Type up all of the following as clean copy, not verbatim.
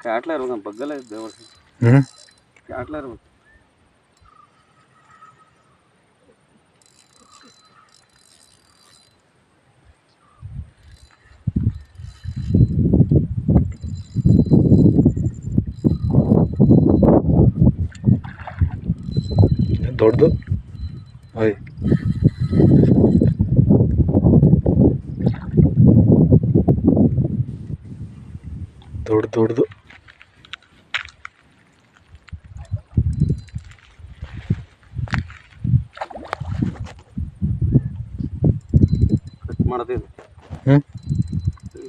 ಕ್ಯಾಟ್ಲ ಇರ್ಬೇಕು ಬಗ್ಗಲ್ಲ ದೇವರ ಕ್ಯಾಟ್ಲ ಇರ್ಬೇಕು ದೊಡ್ಡದು ಓಯ್ ದೊಡ್ಡದು ಕಟ್ ಮಾಡ್ತೀವಿ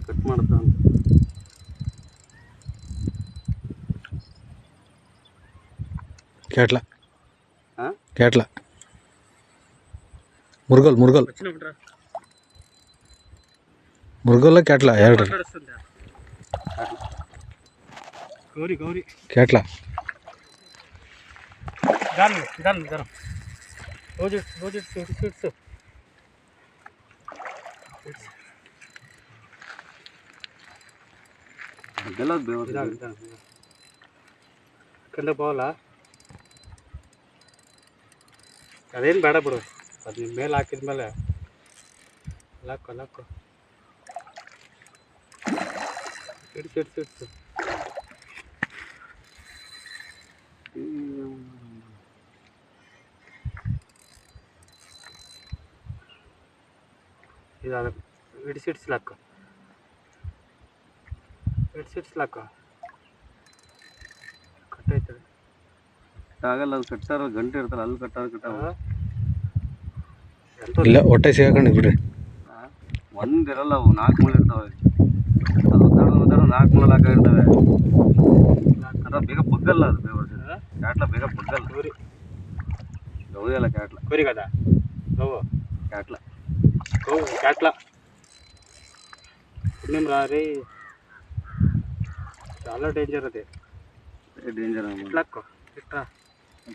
ಕಟ್ ಮಾಡ್ತಾ ಕ್ಯಾಟ್ಲ ಕ್ಯಾಟ್ಲ ಮುರುಗಲ್ ಕ್ಯಾಟ್ಲ ಎರಡು ಗೌರಿ ಕ್ಯಾಟ್ಲ ಅದೆಲ್ಲ ಕಂಡ ಬಾವಲ್ಲ ಅದೇನು ಬೇಡ ಬಿಡು ಅದು ನಿಮ್ಮ ಮೇಲೆ ಹಾಕಿದ್ಮೇಲೆ ಲಕ್ಕು ಇಡ್ಸು ಇದಾಗ ಇಡ್ಸಿಡ್ಸ್ಲಾಕು ಕಟ್ಟೈತದೆ ಆಗಲ್ಲ ಅದು ಕಟ್ಟಾರ ಗಂಟೆ ಇರ್ತಲ್ಲ ಅಲ್ಲಿ ಕಟ್ಟಾರ ಇಲ್ಲ ಹೊಟ್ಟೆ ಸಿಗಾಕೊಂಡು ಬಿಡ್ರಿ ಒಂದಿರಲ್ಲ ಅವು 4 ಮೂಲೆ ಇರ್ತಾವೆ ಅದು ಒದ್ದಾಡೋದು 4 ಮೂಲೆ ಹಾಕಿರ್ತವೆ ಅದ್ರ ಬೇಗ ಬಗ್ಗಲ್ಲ ಅದು ಕ್ಯಾಟ್ಲ ಬೇಗ ಬಗ್ಗಲ್ಲ ಗೌರಿ ಅಲ್ಲ ಕ್ಯಾಟ್ಲ ಗೌರಿ ಕದ ಗೌ ಕ್ಯಾಟ್ಲ ನಿಮ್ರ ರೀ చాలా ಡೇಂಜರ್ ಅದೇ ಡೇಂಜರ್ ಲಕ್ಕು ಇಟ್ರಾ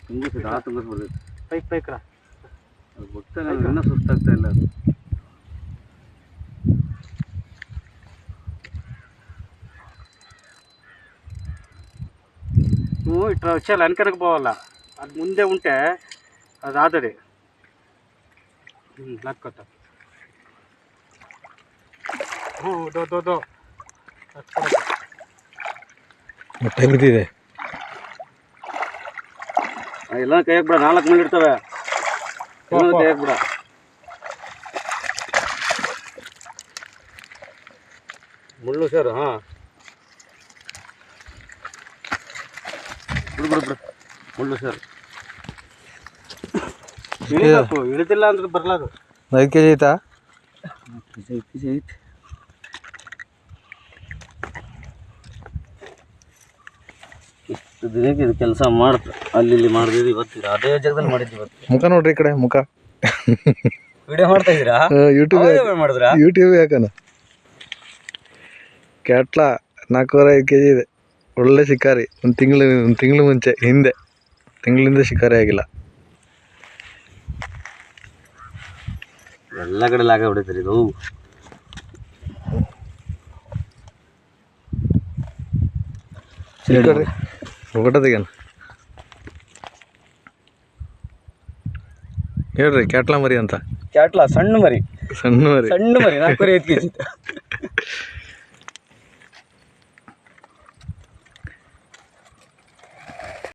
ತುಂಬಿಸಿದ ತುಂಬಿಸ್ಬೋದು ಪೈಕ್ರಾ ಅದು ಗೊತ್ತೇ ಇನ್ನೂ ಸುಸ್ತಾಗ್ತಾ ಇಲ್ಲ ಅದು నువ్వు ఇట్లా వచ్చేయాలి వెనకనకు పోవాలా అది ముందే ఉంటే అది ఆదరి లాక్కొత్త దో ಹೊಟ್ಟೆ ಬಿದ್ದಿದೆ ಎಲ್ಲ ಕೈಯಾಗ ಬಿಡ 4 ಮಂದಿ ಇರ್ತವೆ ಕೈಯಾಗ ಬಿಡ ಮುಳ್ಳು ಸರ್ ಹಾಂ ಬಿಡು ಮುಳ್ಳು ಸರ್ ಇಳಿಬೇಕು ಇಳಿದಿಲ್ಲ ಅಂದ್ರೆ ಬರಲ್ಲ ಅದು 5 kg ಐತಾ 5 kg ಐತೆ ಇಷ್ಟು ದಿನಕ್ಕೆ ಇದು ಕೆಲಸ ಮಾಡ್ತು ಅಲ್ಲಿ ಮಾಡಿದ್ವಿ ಇವತ್ತು ಅದೇ ಜಾಗದಲ್ಲಿ ಮಾಡಿದ್ವಿ ಇವತ್ತು ಮುಖ ನೋಡ್ರಿ ಈ ಕಡೆ ಮುಖ ವಿಡಿಯೋ ಮಾಡ್ತಾ ಇದ್ದೀರಾ ಯೂಟ್ಯೂಬ್ ಯಾಕನ ಕ್ಯಾಟ್ಲ 4.5 kg ಇದೆ ಒಳ್ಳೆ ಶಿಕಾರಿ ಒಂದು ತಿಂಗಳು ಮುಂಚೆ ತಿಂಗಳಿಂದ ಶಿಕಾರಿ ಆಗಿಲ್ಲ ಎಲ್ಲ ಕಡೆ ಲಾಗ ಹೊಡಿತಾರೆ ಇದು ಹೊಗಟದಿಗೇನು ಹೇಳ್ರಿ ಕ್ಯಾಟ್ಲ ಮರಿ ಅಂತ ಕ್ಯಾಟ್ಲ ಸಣ್ಣ ಮರಿ 4.5 kg